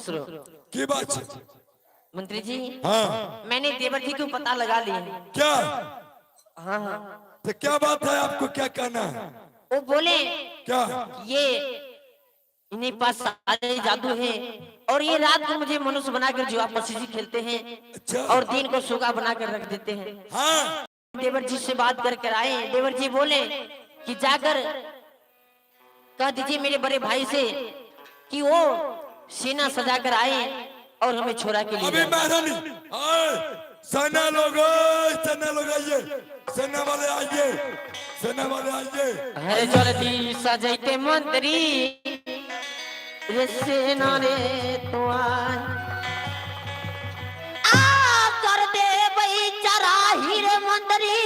खुश रहो। की बात है? मंत्री जी, हाँ मैंने देवर जी को पता लगा लिया। क्या? हाँ हाँ, तो क्या बात है, आपको क्या कहना है? वो बोले क्या? ये इन्हीं पास सारे जादू है और ये रात को मुझे मनुष्य बनाकर जुआ पसीजी खेलते हैं अच्छा। और दिन को सुगा बनाकर रख देते हैं। हाँ देवर जी से बात कर आए। देवर जी बोले कि जाकर कह दीजिए मेरे बड़े भाई से कि वो सेना सजा कर आए और हमें छोरा के लिए अभी लाए। महारानी आए, सेना लोग आइए, सेना वाले आइए, सेना वाले आइए। अरे जल्दी सजैते मंत्री रे सेना रे तो आए। आ कर दे भाई चराही रे मंत्री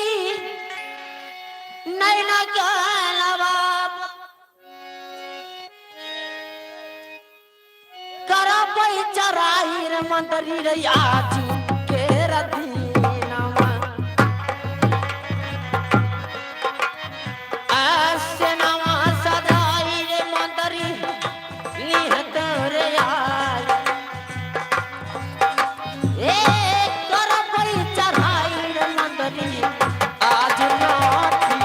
नैना के नवाब करा भाई चराही रे मंत्री रे आजू के रदीनामा ऐसे नवा सदाई रे मंत्री निहत रे यार ए कर भाई चराही रे मंत्री आज लाठी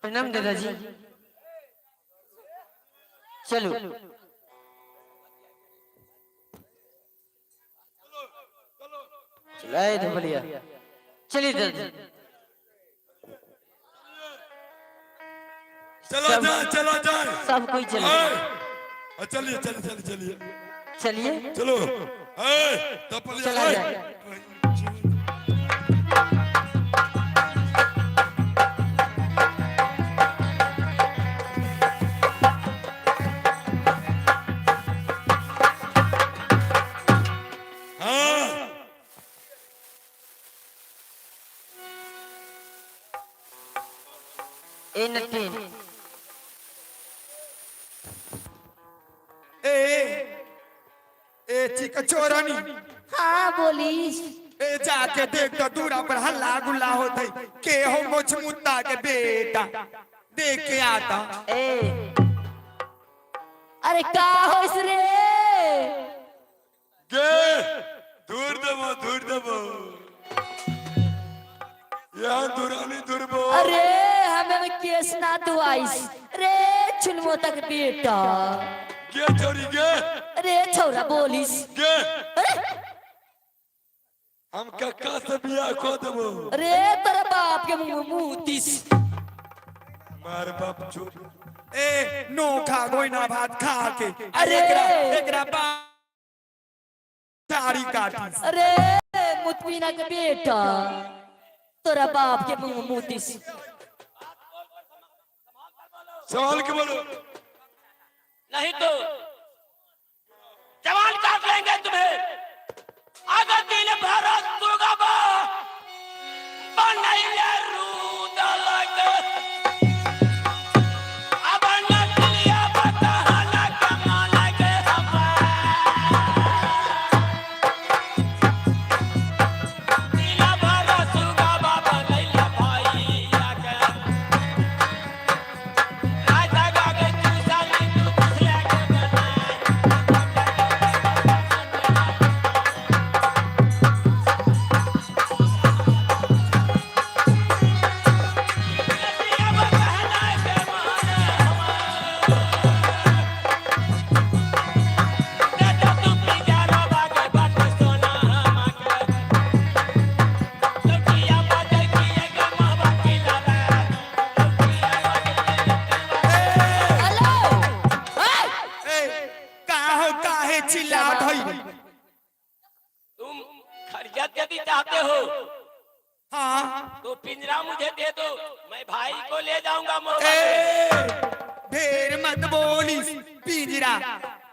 प्रणाम दादाजी। चलो चलाए धबलिया, चलिए दादाजी। चला जाए, चला जाए, सब कोई चले, चलिए चलिए चलिए चलिए चलिए चलो। तपलिया चला जाए। ए नट्टी ए चिका चोरानी, हाँ बोलीस। ए जाके देख तो दूरा पर हल्ला गुल्ला होते के हो मुझ मुद्दा के बेटा देख के आता। ए अरे का होइस रे? गे दूर देबो यहाँ दुरानी दुर्बो। अरे हमें केस ना तू आइस रे चुनमो तक बेटा। गे चोरी गे, अरे छोरा बोलीस। गे अरे हम कक्का से बियाह को देबो। अरे तेरे बाप के मुंह मुतीस। मार बाप चोर। ए नो खा गोइना भात खा के अरे एकरा बाप सारी काटी। अरे मुतमीना के बेटा तेरा बाप के मुंह मुतीस। सवाल के बोलो, नहीं तो जवान काट लेंगे तुम्हें। अगर दिल भरत दुर्गा बनैले रूद लगे अब नकलिया बतहला कमा लगे दिल भरत दुर्गा बनैले भैया के राजा गागे तू साली तू खुसले के बनाए। चिल्लावट होई। तुम खरियत यदि चाहते हो हाँ तो पिंजरा मुझे दे दो, मैं भाई को ले जाऊंगा ए ढेर मत बोलिस। पिंजरा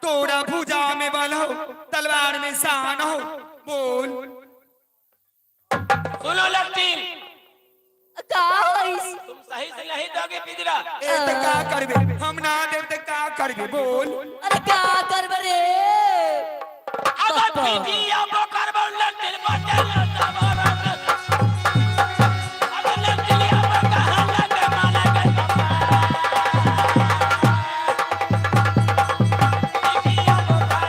तोरा भुजा में बल हो, तलवार में शान हो, बोल सुनो लड़की, का होइस तुम सही से नहीं दोगे पिंजरा। ए ते का करबे हम ना देव ते का करबे बोल अरे का करब रे अगर पिंजिया बोकर बोल लड़की बटे लता मारा। अगर लड़की लिया बोकर हम लगे माला के पिंजिया बोकर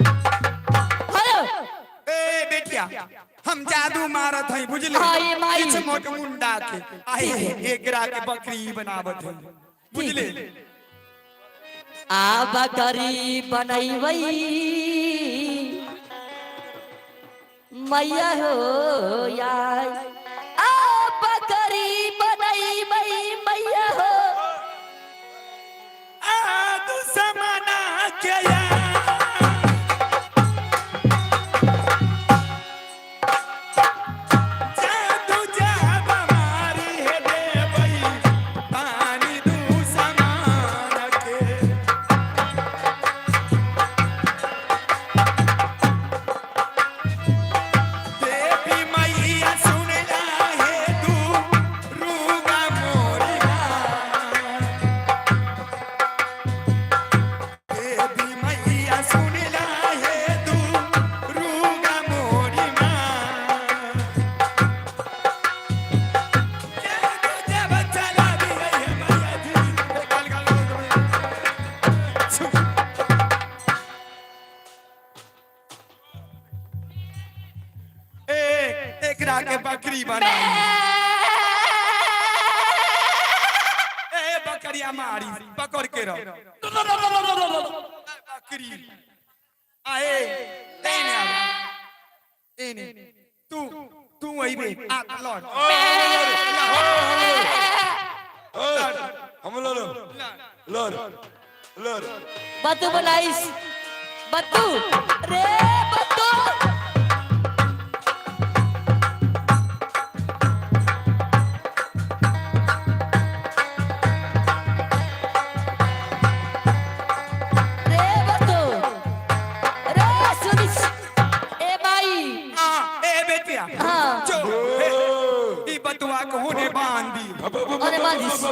हेलो ए बेटिया हम जादू मारत हई बुझले हाँ, ये माई। किछ मोट मुंडा के आए एकरा के बकरी बनावत हई बुझले आ बकरी बनैबै मैया हो यार आ बकरी बनैबै मैया हो आ तू समाना के या जादू जाब मारी है देवई पानी तू समाना के देवी मैया सुनला है तू रूगा मोरी देवी मैया सुनला है तू रूगा मोरी जब चला भी है मैया जी गल ए एकरा के बकरी बनाई ए बकरिया मारी पकड़ के रहो बकरी आए एने आ एने तू तू अइबे आ लड़ हम लड़ लड़ लड़ बतू बनाइस बतू रे बतू रे बतू रे सुनिस ए भाई आ ए बेटिया हाँ। जो ई बतुआ को होने बांध दी अरे बाजिस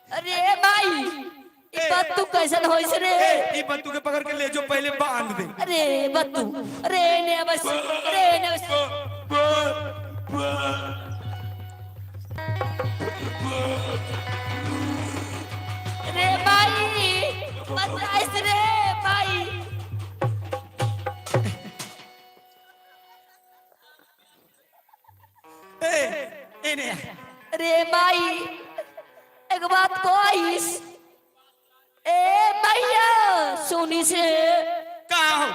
अरे भाई ई बतू कैसन होइस रे ए ई बतू के पकड़ के ले जो पहले बांध दे अरे बतू रे ने बस रे ने बस रे भाई बताइस रे भाई ए एने आ। रे भाई एक बात कोइस ए भैया सुनी से का हो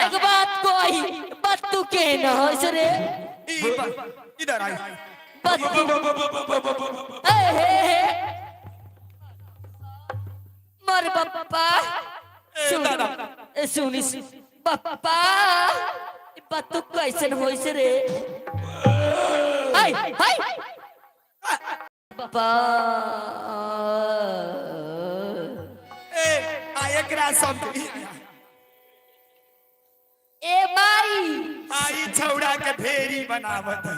एक बात कोई बत्तू के न होइस रे इधर आई बत्तू ए हे मर पप्पा सुन सुनिस पप्पा बत्तू कैसन होइस रे हाय हाय पप्पा ए आ एकरा सब ए भाई आई छौड़ा के भेरी बनावत है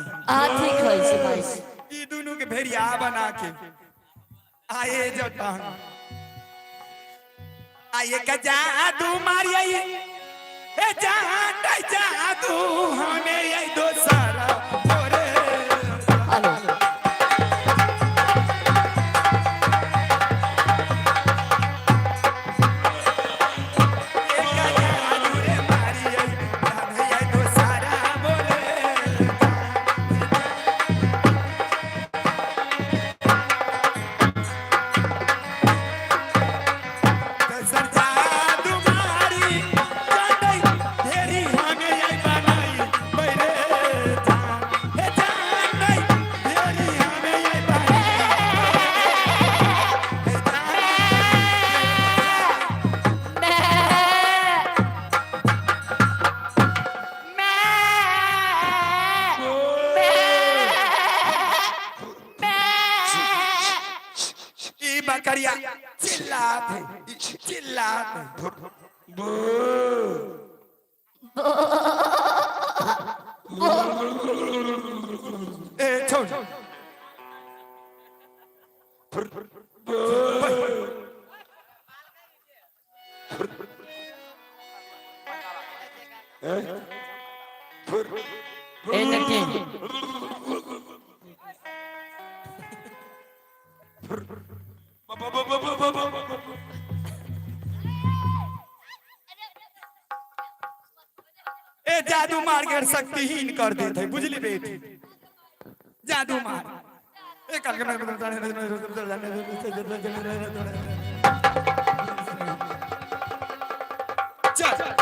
ठीक है से भाई ई दोनों के भेड़िया बना के आए जटा आए का जादू मारिया ए जादू हमें ये दोसरा ओरे हेलो हे बकरिया चिल्लाते ए छोड़ ए नटीन ए जादू मार कर शक्तिहीन कर देते बुझली बेटी जादू मार ए कल चल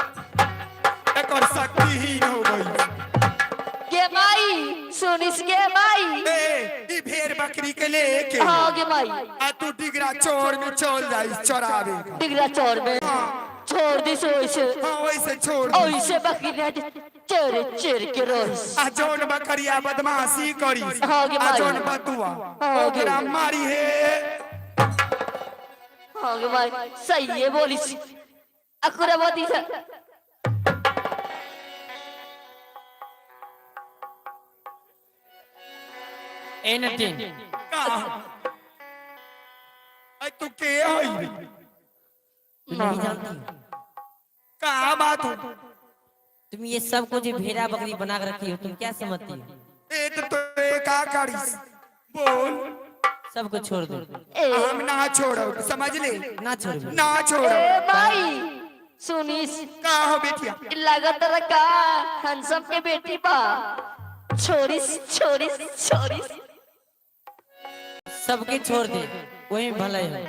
एक और शक्तिहीन हो गई गे माई सुनिस गे माई ए ई भेड़ बकरी के लेके हाँ गे माई आ तू डिगरा चोर में चल जाई चरावे डिगरा चोर में छोड़ दिस ओइसे हाँ वैसे छोड़ दे। ओइसे बकरी ने चेर चेर के रोइस आ जोन बकरिया बदमाशी करी हाँ गे आ माई जोन बतुआ हाँ गे। ओकरा मारी है हाँ गे माई सही है बोलिस अकुरा बोती था ए नटीन आई तू के होई तुम नहीं जानती का बात हो तुम ये सब कुछ भेड़ा बकरी बना कर रखी हो तुम क्या समझती हो ए तो का करिस बोल सब कुछ छोड़ दो ए हम ना छोड़ो समझ ले ना छोड़ो ना छोड़ो ए माई सुनिस का हो बेटिया लागत रखा हंसम के बेटी बा छोरिस छोरिस छोरिस सबके छोड़ दे वही भला है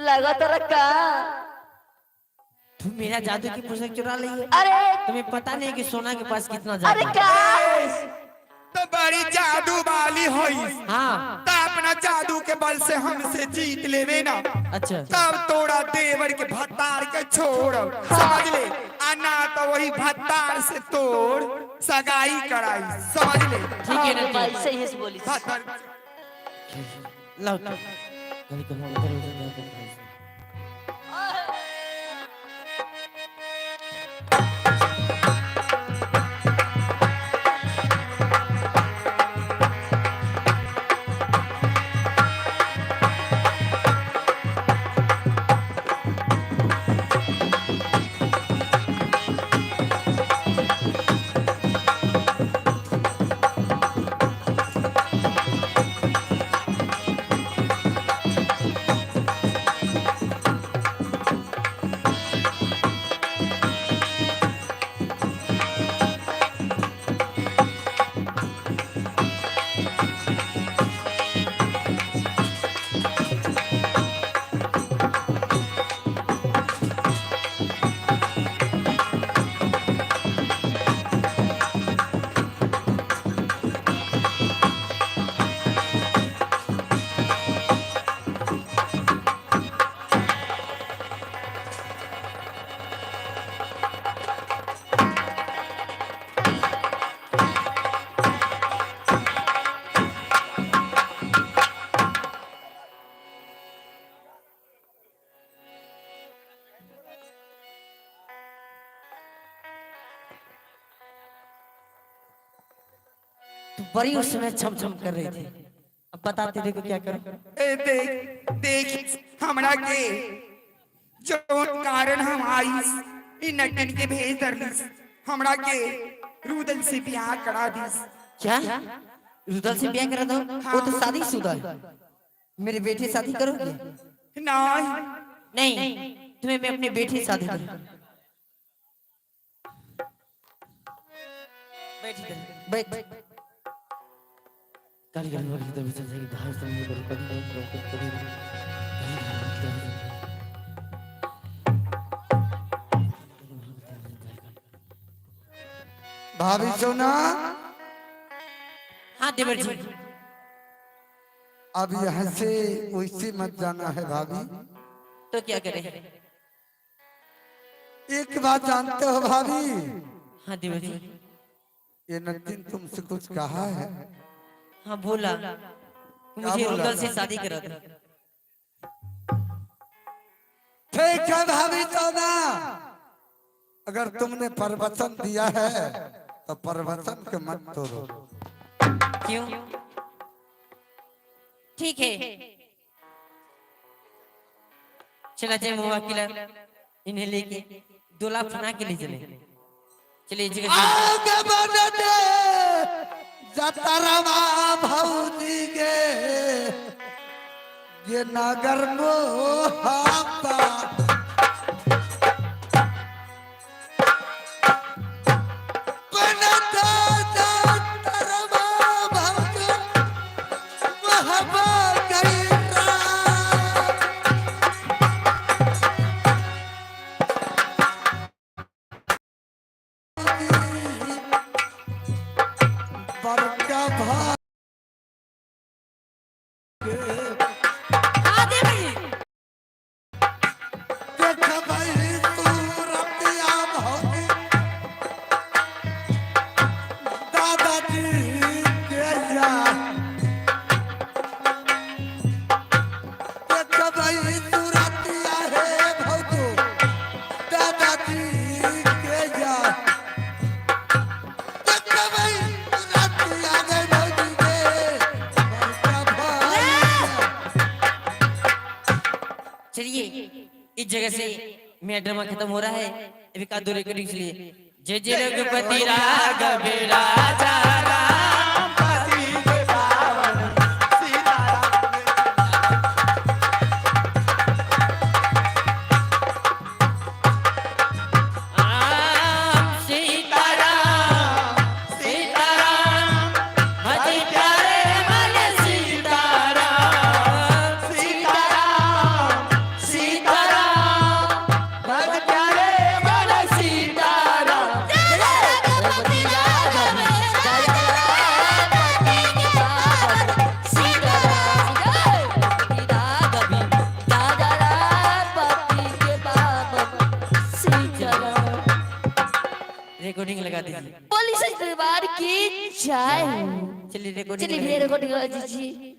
लागत रखा तुम मेरा जादू की पुस्तक चुरा ली है अरे तुम्हें पता नहीं कि सोना के पास कितना अरे जादू है। क्या तो बड़ी जादू वाली होई हाँ तो अपना जादू के बल से हमसे जीत लेवे ना अच्छा तब तोड़ा देवर के भत्तार के छोड़ समझ ले आना तो वही भत्तार से तोड़ सगाई कराई समझ ले ठीक है ना भाई सही है बोली भत्तार लाओ कभी कभी उधर उधर जाकर तू बड़ी उस समय छम छम कर रही थी अब बता तेरे को क्या करूं ए देख देख हमरा के जो कारण हम आई इन नटन के भेज दरलिस हमरा के रुदल से ब्याह करा दिस क्या रुदल से ब्याह करा दो वो तो शादीशुदा है मेरे बेटे शादी करोगे नहीं नहीं तुम्हें मैं अपने बेटे से शादी करूं बैठ इधर बैठ काली काली वाली तो बिचन से बाहर से मुझे कभी कभी भाभी सोना हाँ देवर जी अब यहाँ से वैसे मत जाना है भाभी। तो क्या करें एक बात जानते हो भाभी, हाँ देवर जी ये नतीन तुमसे कुछ कहा है? हाँ बोला मुझे बोला? रुदल से शादी करा दो। ठीक है भाभी सोना, अगर तुमने प्रवचन दिया है तो प्रवचन के मत तोड़ो। क्यों? ठीक है, चला जाए मुआ किला, इन्हें लेके 2 लाख सुना के लिए चले। चलिए जगह से। आगे बढ़ने दे जतरमा भौजी के ये नगर मोहब्बा बनता जतरमा भौजी मोहब्बा गई बड़का भाई आदि भाई देख भाई सूरतिया भौजी दादाजी के जा देख भाई सूरतिया है भौजी दादाजी के जा देख भाई सूरतिया है भौजी के बड़का भाई चलिए इस जगह से मेरा ड्रामा खत्म हो रहा है। अभी का दो रिकॉर्डिंग के लिए जय जय रघुपति राघव राजा राम पति के पावन सीताराम सीताराम भजी प्यारे मन सीताराम सीताराम सीताराम भज प्यारे मन सीताराम रघुपति राघव रिकॉर्डिंग लगा दीजिए। पुलिस दरबार की जय। चलिए रिकॉर्डिंग चलिए लगा रिकॉर्डिंग जी